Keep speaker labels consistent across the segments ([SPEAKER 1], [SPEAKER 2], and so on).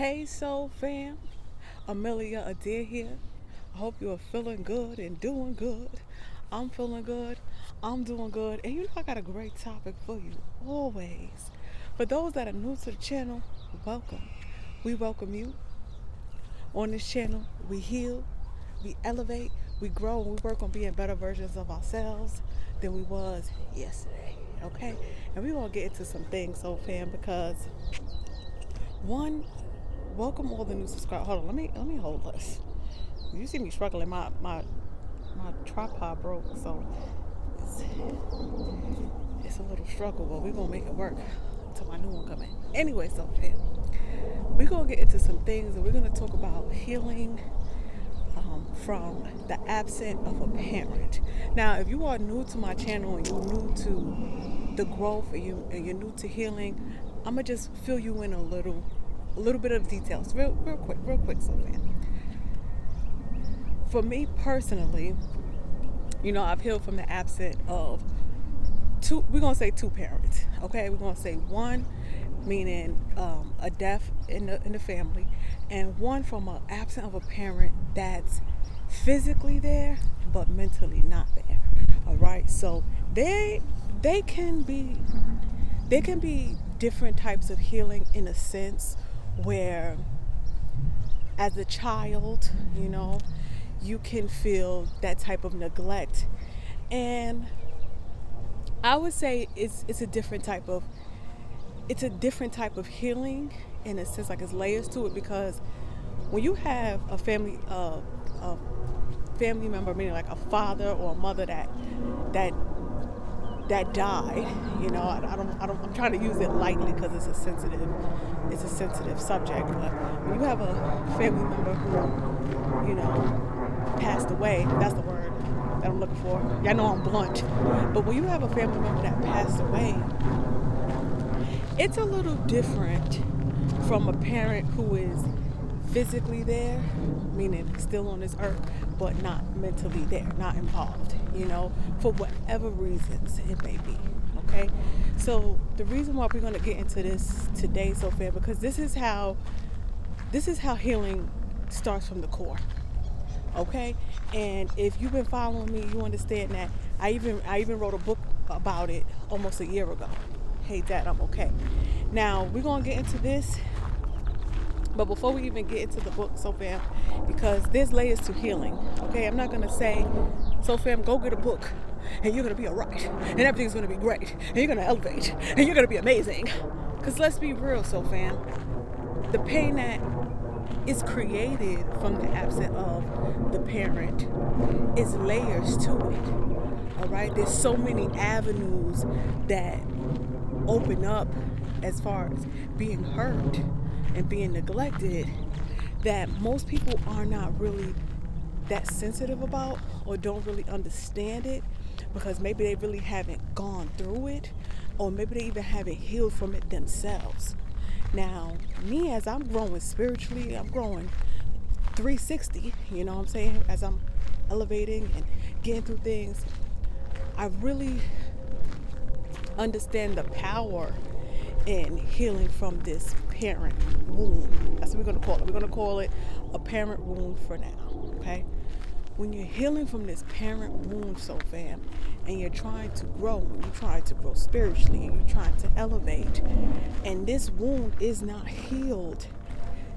[SPEAKER 1] Hey Soul Fam, AmeliaAdair here. I hope you are feeling good and doing good. I'm feeling good, I'm doing good, and you know I got a great topic for you always. For those that are new to the channel, welcome. We welcome you. On this channel, we heal, we elevate, we grow, and we work on being better versions of ourselves than we was yesterday. Okay? And we're gonna get into some things, Soul Fam, because one, welcome all the new subscribers. Hold on, let me hold this. You see me struggling. My tripod broke, so it's, it's a little struggle, but we're gonna make it work until my new one come in. Anyway, so fam, we're gonna get into some things, and we're gonna talk about healing from the absence of a parent. Now, if you are new to my channel and you're new to the growth and you're new to healing, I'm gonna just fill you in a little bit of details, real quick, so fam. For me personally, I've healed from the absence of two. We're gonna say two parents. Okay, we're gonna say one, meaning a death in the family, and one from an absence of a parent that's physically there but mentally not there. All right, so they can be different types of healing in a sense where as a child, you can feel that type of neglect, and I would say it's a different type of healing in a sense, like it's layers to it, because when you have a family member, meaning like a father or a mother that died, I'm trying to use it lightly because it's a sensitive subject, but when you have a family member who, passed away, that's the word that I'm looking for. Y'all know I'm blunt, but when you have a family member that passed away, it's a little different from a parent who is physically there, meaning still on this earth, but not mentally there, not involved, for whatever reasons it may be. Okay, so the reason why we're going to get into this today, so fair, because this is how healing starts from the core. Okay, and if you've been following me, you understand that I even wrote a book about it almost a year ago. Hey Dad, I'm okay. Now we're gonna get into this, but before we even get into the book, so fam, because there's layers to healing. Okay, I'm not gonna say, so fam, go get a book and you're gonna be alright and everything's gonna be great and you're gonna elevate and you're gonna be amazing. Because let's be real, so fam, the pain that is created from the absence of the parent is layers to it. All right, there's so many avenues that open up as far as being hurt and being neglected that most people are not really that sensitive about, or don't really understand it, because maybe they really haven't gone through it, or maybe they even haven't healed from it themselves. Now, me, as I'm growing spiritually, I'm growing 360, you know what I'm saying? As I'm elevating and getting through things, I really understand the power in healing from this parent wound. That's what we're going to call it. We're going to call it a parent wound for now, okay? When you're healing from this parent wound, so fam, and you're trying to grow, and you're trying to grow spiritually, and you're trying to elevate, and this wound is not healed,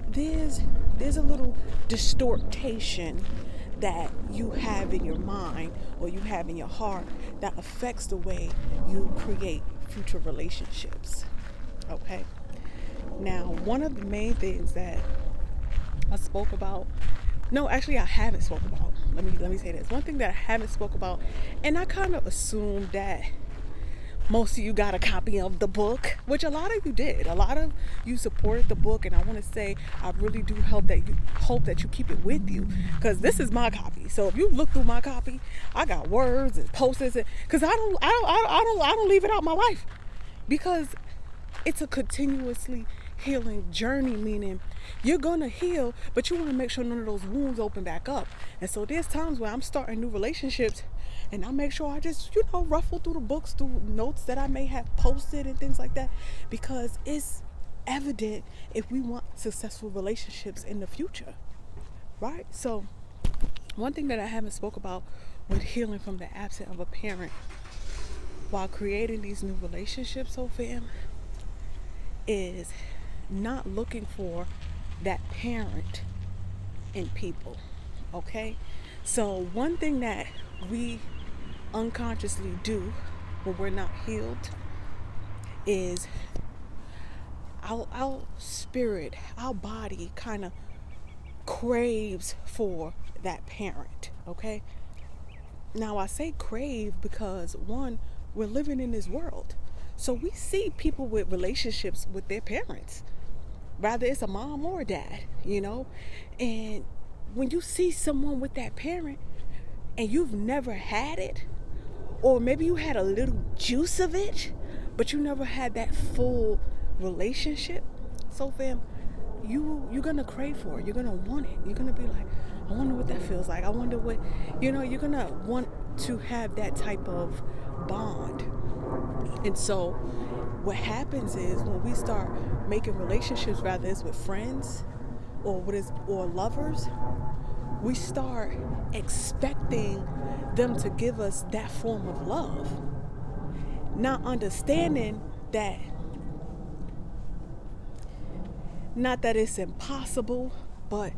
[SPEAKER 1] there's a little distortation that you have in your mind or you have in your heart that affects the way you create future relationships. Okay? Now, one of the main things that I spoke about, no, actually I haven't spoke about. Let me say this. One thing that I haven't spoke about, and I kind of assumed that most of you got a copy of the book, which a lot of you did. A lot of you supported the book, and I want to say I really do hope that you keep it with you, because this is my copy. So if you look through my copy, I got words and posters, because I don't leave it out my life, because it's a continuously healing journey, meaning you're gonna heal, but you want to make sure none of those wounds open back up. And so there's times where I'm starting new relationships, and I make sure I just ruffle through the books, through notes that I may have posted and things like that, because it's evident if we want successful relationships in the future, right? So one thing that I haven't spoke about with healing from the absence of a parent while creating these new relationships, so fam, is not looking for that parent in people. Okay, so one thing that we unconsciously do when we're not healed is our spirit, our body kind of craves for that parent. Okay, now I say crave because one, we're living in this world, so we see people with relationships with their parents, rather it's a mom or a dad, and when you see someone with that parent and you've never had it, or maybe you had a little juice of it, but you never had that full relationship, so fam, you're gonna crave for it. You're gonna want it. You're gonna be like, I wonder what that feels like. I wonder what, you're gonna want to have that type of bond. And so what happens is when we start making relationships, rather it's with friends or lovers, we start expecting them to give us that form of love, not understanding that, not that it's impossible, but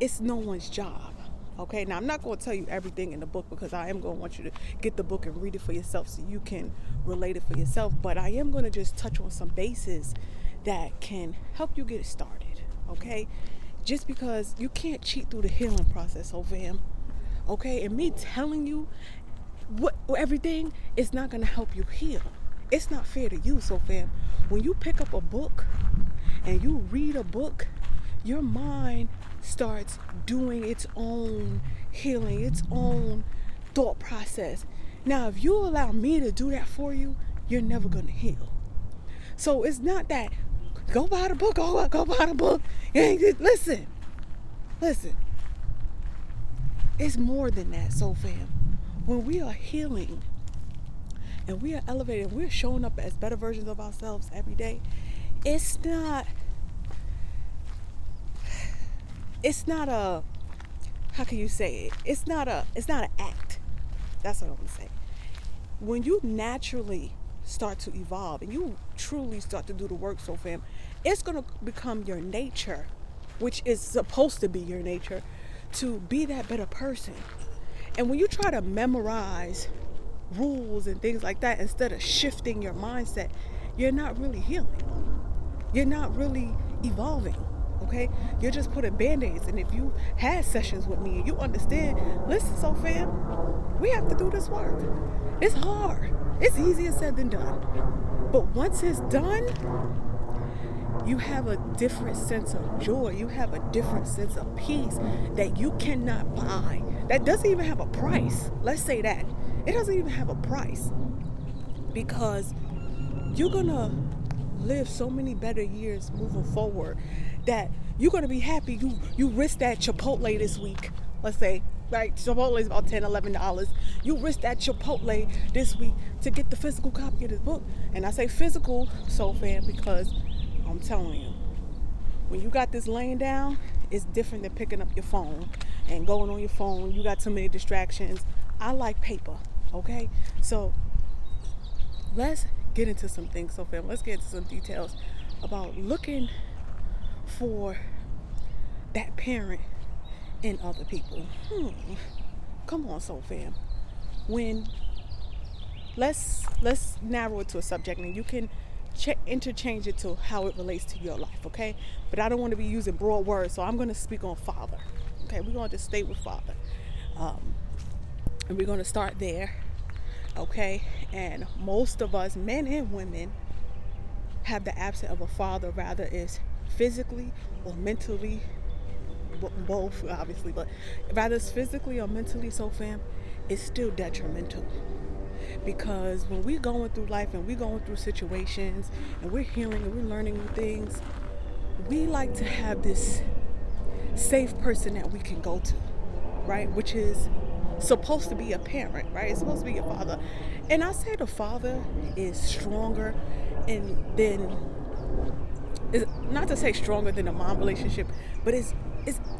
[SPEAKER 1] it's no one's job. Okay, now I'm not going to tell you everything in the book because I am going to want you to get the book and read it for yourself so you can relate it for yourself, but I am going to just touch on some bases that can help you get it started. Okay, just because you can't cheat through the healing process, oh fam. Okay, and me telling you everything is not going to help you heal. It's not fair to you, so fam. When you pick up a book and you read a book, your mind starts doing its own healing, its own thought process. Now, if you allow me to do that for you, you're never going to heal. So it's not that, go buy the book, go buy the book. Listen. It's more than that, so fam. When we are healing and we are elevated, we're showing up as better versions of ourselves every day, it's not a, how can you say it? It's not an act. That's what I want to say. When you naturally start to evolve and you truly start to do the work, so fam, it's going to become your nature, which is supposed to be your nature, to be that better person. And when you try to memorize rules and things like that instead of shifting your mindset, you're not really healing. You're not really evolving. Okay, you're just putting band-aids. And if you had sessions with me and you understand, listen, so fam, we have to do this work. It's hard. It's easier said than done. But once it's done, you have a different sense of joy. You have a different sense of peace that you cannot buy. That doesn't even have a price. Let's say that. It doesn't even have a price, because you're gonna live so many better years moving forward that you're gonna be happy you risked that Chipotle this week. Let's say, right? Chipotle is about $10, $11. You risked that Chipotle this week to get the physical copy of this book. And I say physical, so fam, because I'm telling you, when you got this laying down, it's different than picking up your phone and going on your phone. You got too many distractions. I like paper, okay? So let's get into some things, so fam. Let's get into some details about looking for that parent in other people. Come on, so fam. Let's narrow it to a subject, and you can interchange it to how it relates to your life, okay? But I don't want to be using broad words, so I'm going to speak on father. Okay, we're going to just stay with father, and we're going to start there, okay? And most of us, men and women, have the absence of a father, rather is physically or mentally, both obviously, but rather it's physically or mentally, so fam, it's still detrimental. Because when we're going through life and we're going through situations and we're healing and we're learning new things, we like to have this safe person that we can go to, right? Which is supposed to be a parent, right? It's supposed to be your father. And I say the father is stronger and then not to say stronger than a mom relationship, but it's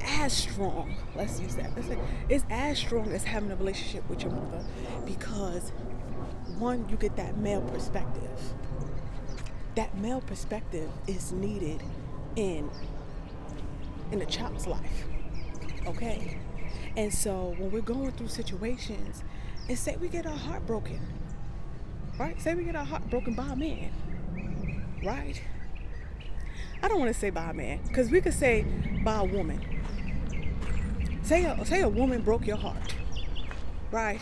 [SPEAKER 1] as strong. Let's use that. Let's say it's as strong as having a relationship with your mother, because one, you get that male perspective. That male perspective is needed in a child's life. Okay? And so when we're going through situations, and say we get our heart broken, right? Say we get our heart broken by a man, right? I don't want to say by a man, because we could say by a woman. Say a woman broke your heart, right?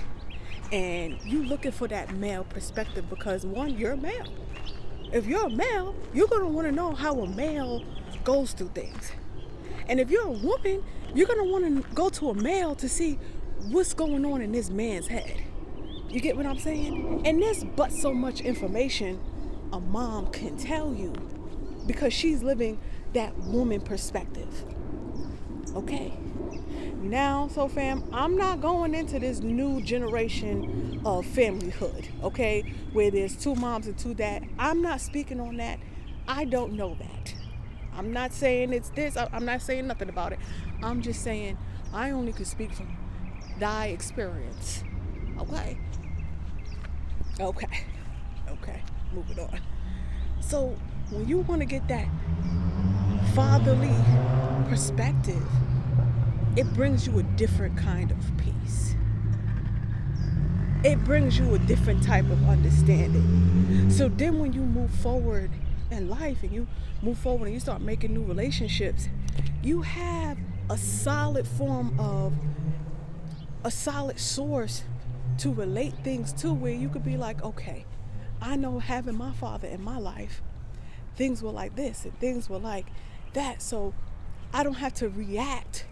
[SPEAKER 1] And you looking for that male perspective because, one, you're a male. If you're a male, you're going to want to know how a male goes through things. And if you're a woman, you're going to want to go to a male to see what's going on in this man's head. You get what I'm saying? And there's but so much information a mom can tell you, because she's living that woman perspective. Okay? Now, so fam, I'm not going into this new generation of familyhood, okay, where there's 2 moms and 2 dads. I'm not speaking on that. I don't know that. I'm not saying it's this. I'm not saying nothing about it. I'm just saying I only could speak from thy experience. Okay? Okay. Moving on. So when you want to get that fatherly perspective, it brings you a different kind of peace. It brings you a different type of understanding. So then when you move forward in life and you move forward and you start making new relationships, you have a solid form of a solid source to relate things to, where you could be like, okay, I know having my father in my life, things were like this and things were like that. So I don't have to react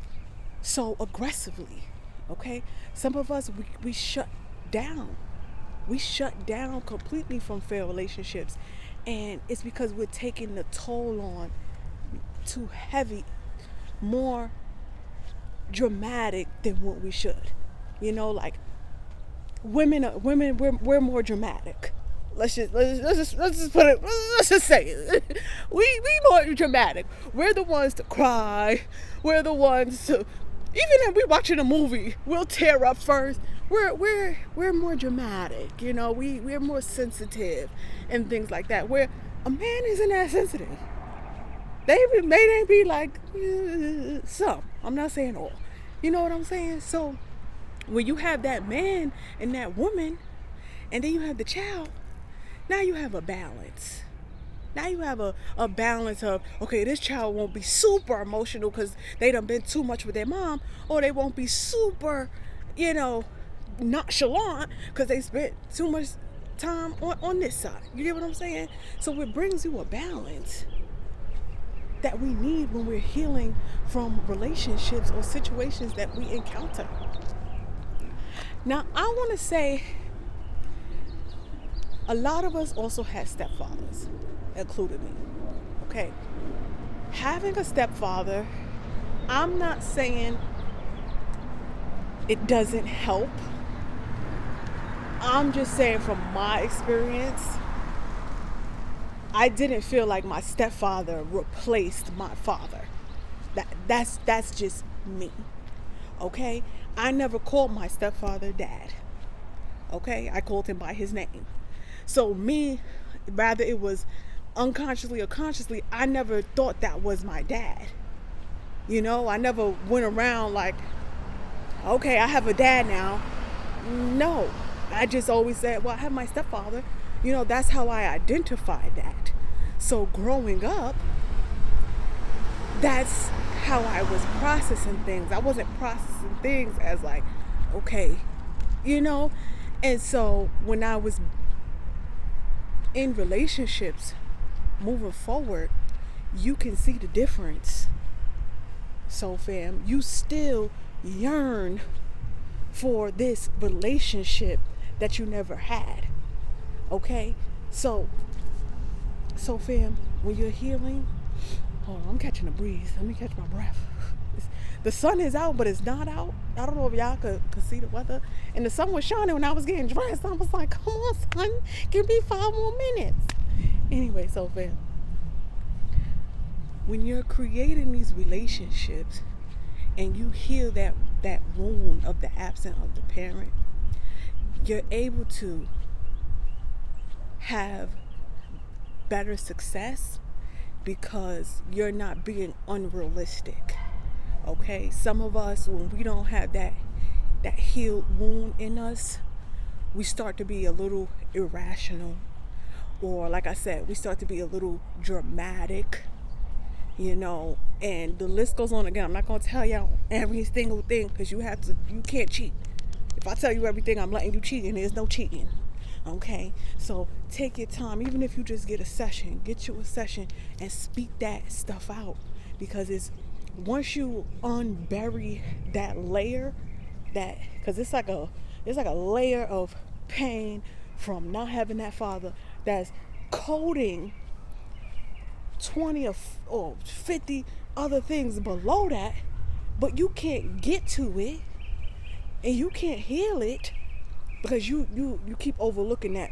[SPEAKER 1] so aggressively. Okay? Some of us, we shut down. We shut down completely from failed relationships. And it's because we're taking the toll on too heavy, more dramatic than what we should. You know, like women, we're more dramatic. Let's just put it. Let's just say it. We more dramatic. We're the ones to cry. We're the ones to, even if we're watching a movie, we'll tear up first. We're more dramatic. You know, we're more sensitive and things like that. Where a man isn't that sensitive. They may be like some. I'm not saying all. You know what I'm saying? So when you have that man and that woman, and then you have the child, now you have a balance. Now you have a balance of, okay, this child won't be super emotional because they done been too much with their mom, or they won't be super, nonchalant because they spent too much time on this side. You get what I'm saying? So it brings you a balance that we need when we're healing from relationships or situations that we encounter. Now, I want to say a lot of us also had stepfathers, including me. Okay? Having a stepfather, I'm not saying it doesn't help. I'm just saying from my experience, I didn't feel like my stepfather replaced my father. That's just me. Okay? I never called my stepfather dad. Okay? I called him by his name. So me, rather it was unconsciously or consciously, I never thought that was my dad. I never went around like, okay, I have a dad now. No. I just always said, well, I have my stepfather. That's how I identified that. So growing up, that's how I was processing things. I wasn't processing things as like, okay, And so when I was in relationships, moving forward, you can see the difference. So fam, you still yearn for this relationship that you never had. Okay? So fam, when you're healing, hold on, I'm catching a breeze. Let me catch my breath. The sun is out, but it's not out. I don't know if y'all could see the weather. And the sun was shining when I was getting dressed. I was like, come on, sun, give me 5 more minutes. Anyway, so fam, when you're creating these relationships and you heal that wound of the absence of the parent, you're able to have better success because you're not being unrealistic. Okay, some of us, when we don't have that healed wound in us, we start to be a little irrational, or like I said, we start to be a little dramatic, and the list goes on. Again, I'm not going to tell y'all every single thing because you can't cheat. If I tell you everything, I'm letting you cheat, and there's no cheating. Okay, so take your time. Even if you just get you a session and speak that stuff out, because once you unbury that layer, because it's like a layer of pain from not having that father that's coating 20 or 50 other things below that, but you can't get to it and you can't heal it because you keep overlooking that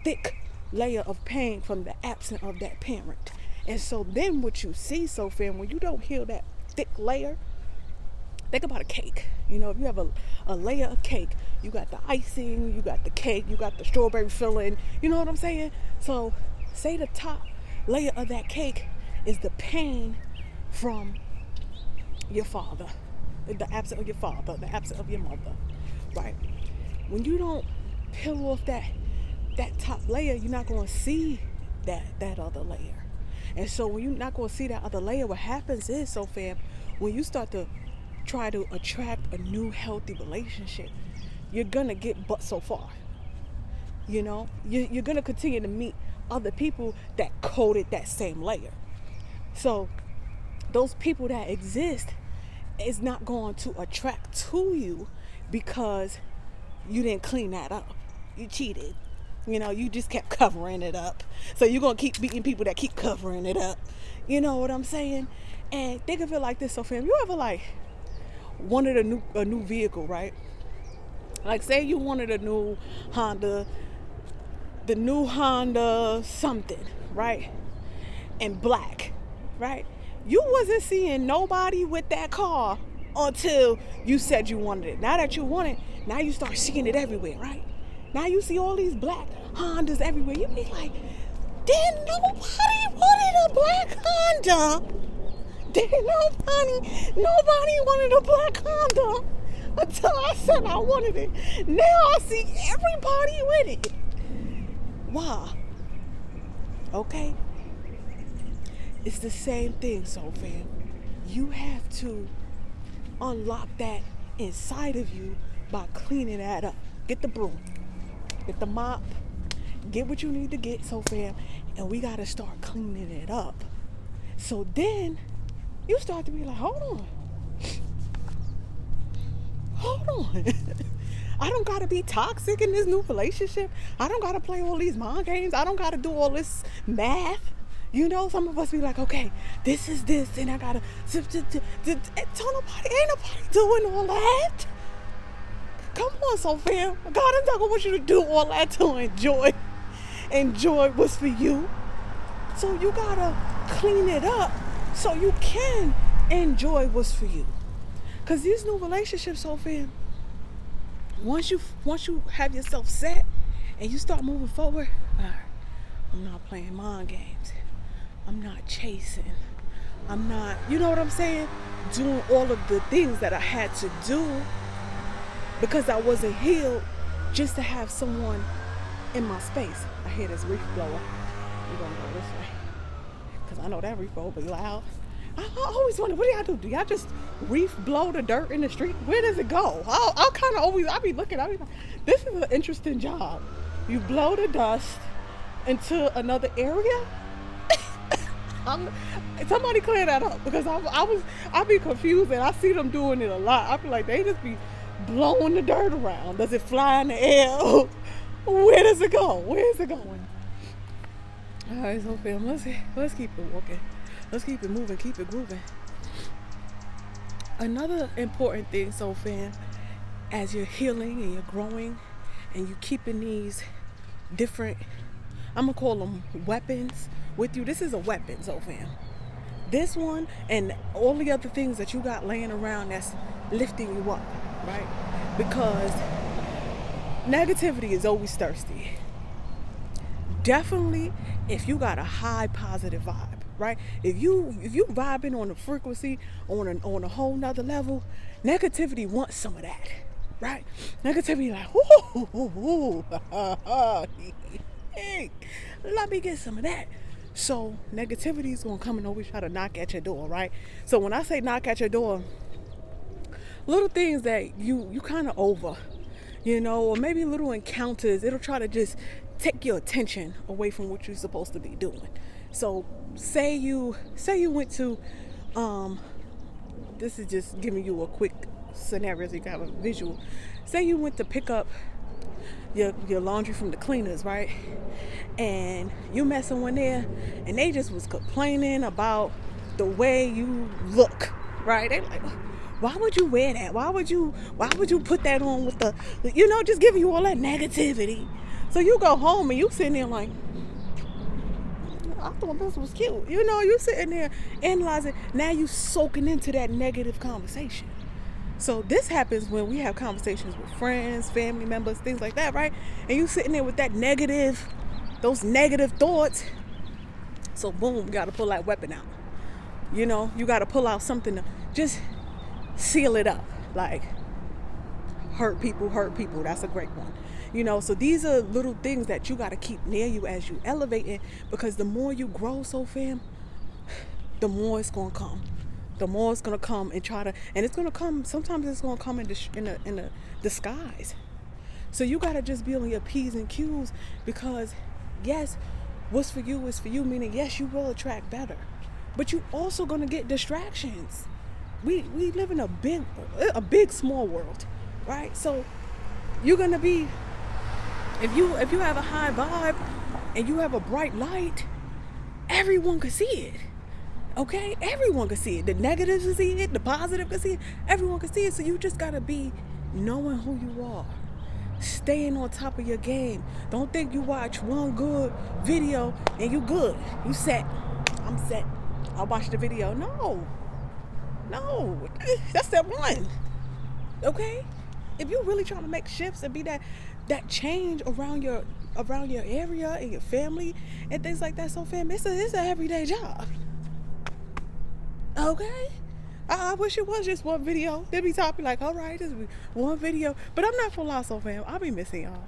[SPEAKER 1] thick layer of pain from the absence of that parent. And so then what you see, so fam, when you don't heal that thick layer, think about a cake. If you have a layer of cake, you got the icing, you got the cake, you got the strawberry filling, you know what I'm saying? So say the top layer of that cake is the pain from your father, the absence of your father, the absence of your mother, right? When you don't peel off that top layer, you're not going to see that other layer. And so when you're not going to see that other layer, what happens is, so fam, when you start to try to attract a new healthy relationship, you're going to get but so far. You're going to continue to meet other people that coated that same layer. So those people that exist is not going to attract to you because you didn't clean that up. You cheated. You just kept covering it up. So you're going to keep meeting people that keep covering it up. You know what I'm saying? And think of it like this, so fam, you ever wanted a new vehicle, right? Like say you wanted a new Honda, the new Honda something, right? And black, right? You wasn't seeing nobody with that car until you said you wanted it. Now that you want it, now you start seeing it everywhere, right? Now you see all these black Hondas everywhere. You be like, didn't nobody wanted a black Honda. Didn't nobody wanted a black Honda until I said I wanted it. Now I see everybody with it. Why? Okay? It's the same thing, so fam. You have to unlock that inside of you by cleaning that up. Get the broom, get the mop, get what you need to get, so fam, and we gotta start cleaning it up. So then you start to be like, hold on. I don't gotta be toxic in this new relationship. I don't gotta play all these mind games. I don't gotta do all this math. Some of us be like, okay, this is this, and I gotta ain't nobody doing all that. Come on, so fam. God is not gonna want you to do all that to enjoy what's for you. So you gotta clean it up so you can enjoy what's for you. Cause these new relationships, so fam, once you have yourself set and you start moving forward, I'm not playing mind games. I'm not chasing. I'm not, you know what I'm saying? Doing all of the things that I had to do because I wasn't healed just to have someone in my space. I hear this reef blower. We're gonna go this way. Cause I know that reef blower be loud. I always wonder, what do y'all do? Do y'all just reef blow the dirt in the street? Where does it go? I be looking, this is an interesting job. You blow the dust into another area? Somebody clear that up, because I be confused and I see them doing it a lot. I feel like they just be blowing the dirt around. Does it fly in the air? Where does it go? Where is it going? All right, so fam, let's keep it walking. Let's keep it moving, keep it grooving. Another important thing, so fam, as you're healing and you're growing and you're keeping these different, I'm gonna call them weapons with you. This is a weapon, so fam. This one and all the other things that you got laying around that's lifting you up, right? Because negativity is always thirsty. Definitely if you got a high positive vibe, right? If you vibing on a frequency on a whole nother level, negativity wants some of that, right? Negativity like, ooh, hey, let me get some of that. So negativity is gonna come and always try to knock at your door, right? So when I say knock at your door, little things that you kind of over, or maybe little encounters, it'll try to just take your attention away from what you're supposed to be doing. So say you went to this is just giving you a quick scenario so you can have a visual. Say you went to pick up your laundry from the cleaners, right? And you met someone there and they just was complaining about the way you look, right? They like, why would you wear that? Why would you put that on with the, just giving you all that negativity. So you go home and you sitting there like, I thought this was cute. You sitting there analyzing. Now you soaking into that negative conversation. So this happens when we have conversations with friends, family members, things like that, right? And you sitting there with those negative thoughts. So boom, you got to pull that weapon out. You got to pull out something to just seal it up. Like hurt people. That's a great one. So these are little things that you got to keep near you as you elevating, because the more you grow, so fam, the more it's going to come. The more it's going to come and it's going to come, sometimes it's going to come in a disguise. So you got to just be on your P's and Q's, because yes, what's for you is for you, meaning yes, you will attract better, but you also going to get distractions. We live in a big small world, right? So you're going to be, if you have a high vibe and you have a bright light, everyone can see it. Okay? Everyone can see it. The negatives can see it. The positive can see it. Everyone can see it. So you just got to be knowing who you are. Staying on top of your game. Don't think you watch one good video and you good. You set. I'm set. I'll watch the video. No. That's step one. Okay? If you're really trying to make shifts and be that change around your area and your family and things like that, so fam, it's an everyday job. Okay? I wish it was just one video. They'd be talking like, all right, this is one video. But I'm not for lie, so fam. I'll be missing y'all.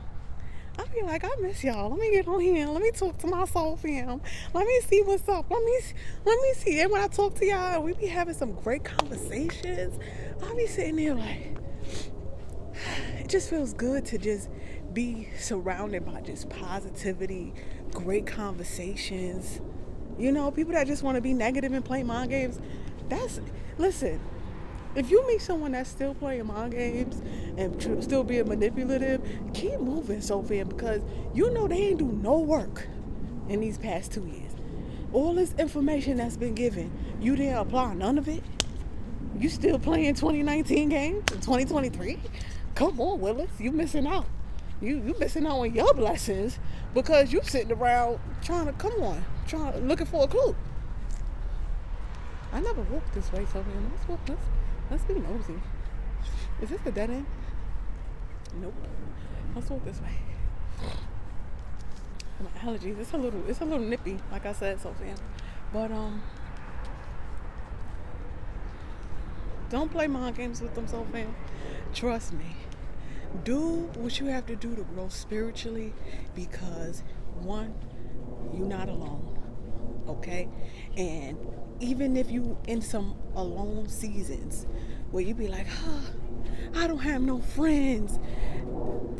[SPEAKER 1] I'll be like, I miss y'all. Let me get on here. Let me talk to my soul fam. Let me see what's up. Let me see. And when I talk to y'all, we be having some great conversations. I'll be sitting there like, it just feels good to just be surrounded by just positivity, great conversations. People that just want to be negative and play mind games. Listen, if you meet someone that's still playing mind games and still being manipulative, keep moving, Sophia, because they ain't do no work in these past 2 years. All this information that's been given, you didn't apply none of it. You still playing 2019 games in 2023? Come on, Willis, you missing out. You missing out on your blessings because you sitting around looking for a clue. I never walked this way, so let's be nosy. Is this a dead end? Nope. Let's walk this way. My allergies, it's a little nippy, like I said, Sophia. But don't play mind games with them, Sophia. Trust me. Do what you have to do to grow spiritually, because one, you're not alone, okay? And even if you in some alone seasons where you be like, I don't have no friends,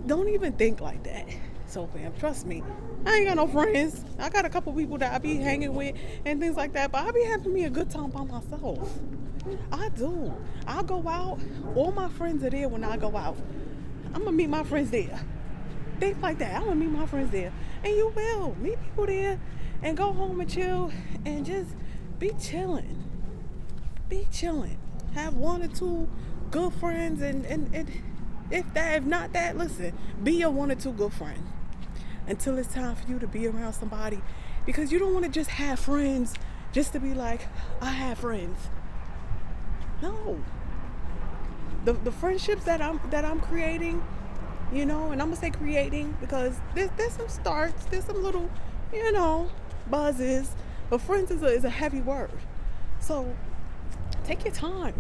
[SPEAKER 1] don't even think like that. So fam, trust me, I ain't got no friends. I got a couple people that I be hanging with and things like that, but I be having me a good time by myself. I do. I go out, all my friends are there when I go out. I'm gonna meet my friends there. Things like that. I'm gonna meet my friends there. And you will meet people there and go home and chill and just be chilling. Be chilling. Have one or two good friends and if not that, listen, be your one or two good friends until it's time for you to be around somebody, because you don't want to just have friends just to be like, I have friends. No. The friendships that I'm creating, and I'm gonna say creating because there's some starts, there's some little, buzzes, but friends is a heavy word. So take your time,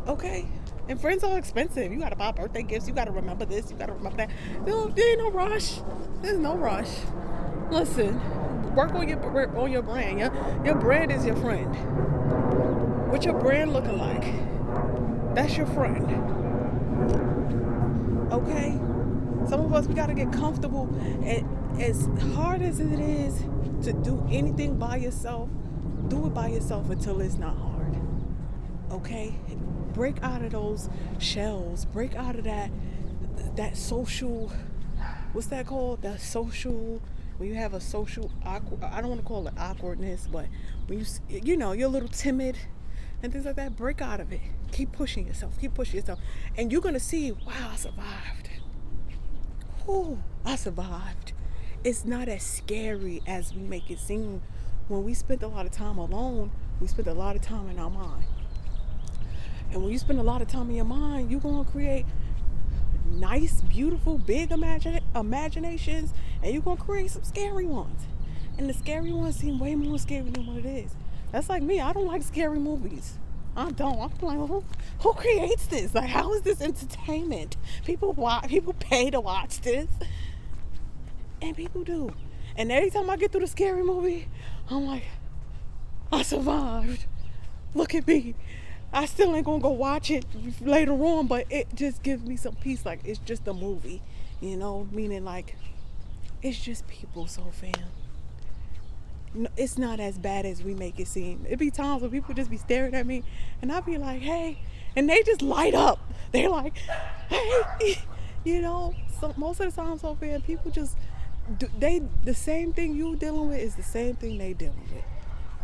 [SPEAKER 1] okay? And friends are expensive. You gotta buy birthday gifts. You gotta remember this. You gotta remember that. There ain't no rush. There's no rush. Listen, work on your brand. Your brand is your friend. What your brand looking like? That's your friend. Okay? Some of us, we gotta get comfortable. And as hard as it is to do anything by yourself, do it by yourself until it's not hard. Okay? Break out of those shells. Break out of that social, what's that called? That social, when you have a social awkward, I don't want to call it awkwardness, but when you're a little timid and things like that, break out of it. Keep pushing yourself. And you're going to see, wow, I survived. Ooh, I survived. It's not as scary as we make it seem. When we spend a lot of time alone, we spend a lot of time in our mind. And when you spend a lot of time in your mind, you're going to create nice, beautiful, big imaginations, and you're going to create some scary ones. And the scary ones seem way more scary than what it is. That's like me. I don't like scary movies. I don't. I'm like, who creates this? Like, how is this entertainment? People pay to watch this. And people do. And every time I get through the scary movie, I'm like, I survived. Look at me. I still ain't gonna go watch it later on, but it just gives me some peace. Like, it's just a movie, meaning like, it's just people, so fam. It's not as bad as we make it seem. It be times when people just be staring at me, and I be like, hey, and they just light up. They're like, hey, So most of the time, so fam, people just, the same thing you dealing with is the same thing they dealing with.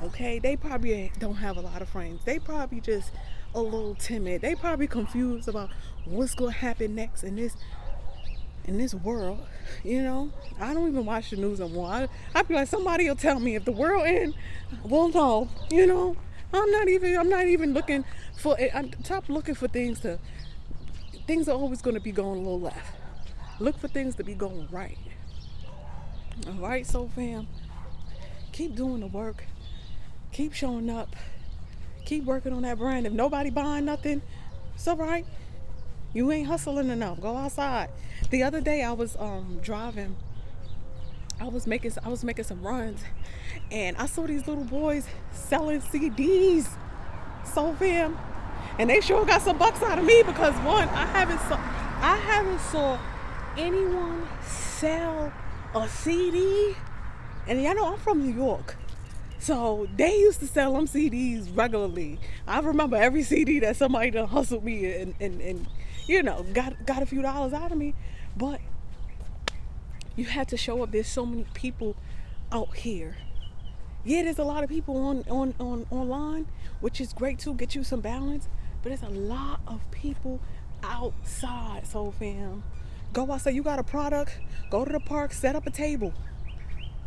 [SPEAKER 1] Okay, they probably don't have a lot of friends. They probably just a little timid. They probably confused about what's going to happen next in this world. I don't even watch the news anymore. I be like, somebody will tell me if the world ends. Well, no, I'm not even looking for it. Stop looking for things are always going to be going a little left. Look for things to be going right. All right, so fam, keep doing the work. Keep showing up. Keep working on that brand. If nobody buying nothing, it's all right. You ain't hustling enough. Go outside. The other day I was driving. I was making some runs, and I saw these little boys selling CDs. So fam, and they sure got some bucks out of me because one, I haven't saw anyone sell a CD. And I'm from New York. So they used to sell them CDs regularly. I remember every CD that somebody done hustled me and got a few dollars out of me. But you had to show up. There's so many people out here. Yeah, there's a lot of people on online, which is great too, get you some balance. But there's a lot of people outside. So fam, go outside. You got a product, go to the park, set up a table.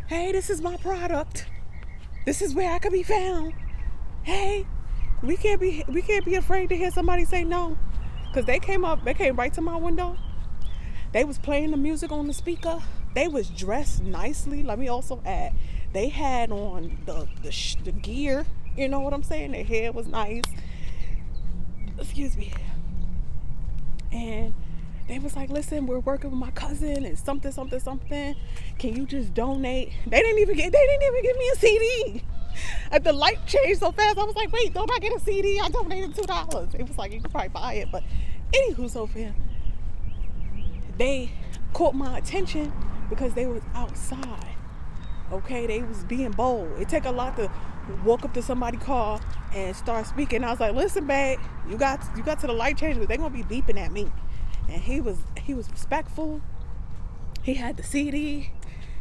[SPEAKER 1] Hey, this is my product. This is where I can be found. Hey, we can't be afraid to hear somebody say no. Cause they came right to my window. They was playing the music on the speaker. They was dressed nicely. Let me also add, they had on the gear. You know what I'm saying? Their hair was nice. Excuse me. And they was like, listen, we're working with my cousin and something. Can you just donate? They didn't even give me a CD. At the light changed so fast, I was like, wait, don't I get a CD? I donated $2. It was like, you could probably buy it. But anywho, so fam, they caught my attention because they was outside. Okay, they was being bold. It take a lot to walk up to somebody's car and start speaking. I was like, listen, babe, you got to the light change, but they're gonna be beeping at me. And he was respectful. He had the CD,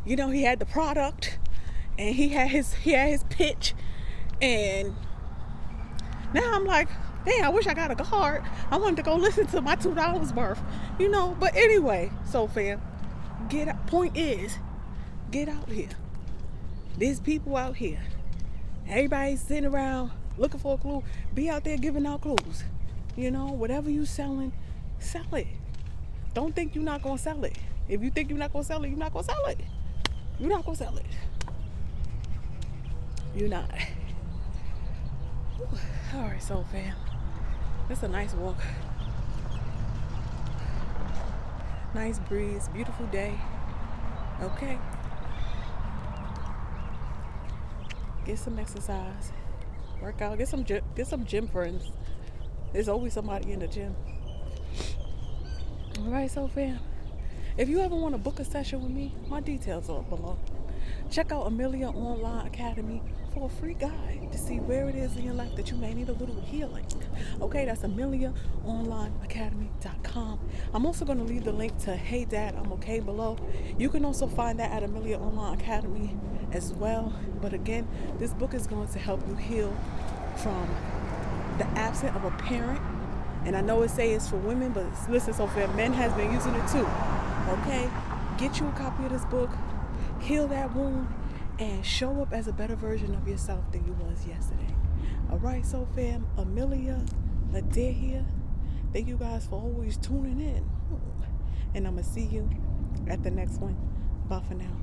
[SPEAKER 1] he had the product, and he had his pitch. And now I'm like, dang, I wish I got a card. I wanted to go listen to my $2 worth, But anyway, so fam, point is, get out here. There's people out here. Everybody's sitting around looking for a clue. Be out there giving out clues. Whatever you selling, sell it. Don't think you're not gonna sell it. If you think you're not gonna sell it, you're not gonna sell it. You're not gonna sell it. You're not. Whew. All right, so fam, it's a nice walk. Nice breeze, beautiful day. Okay. Get some exercise, work out, get some gym friends. There's always somebody in the gym. All right, so fam, if you ever want to book a session with me, my details are below. Check out Amelia Online Academy for a free guide to see where it is in your life that you may need a little healing. Okay, that's AmeliaOnlineAcademy.com. I'm also going to leave the link to Hey Dad, I'm Okay below. You can also find that at Amelia Online Academy as well. But again, this book is going to help you heal from the absence of a parent. And I know it says it's for women, but listen, so far, men has been using it too. Okay, get you a copy of this book, heal that wound, and show up as a better version of yourself than you was yesterday. All right, so fam, AmeliaAdair here. Thank you guys for always tuning in. And I'm going to see you at the next one. Bye for now.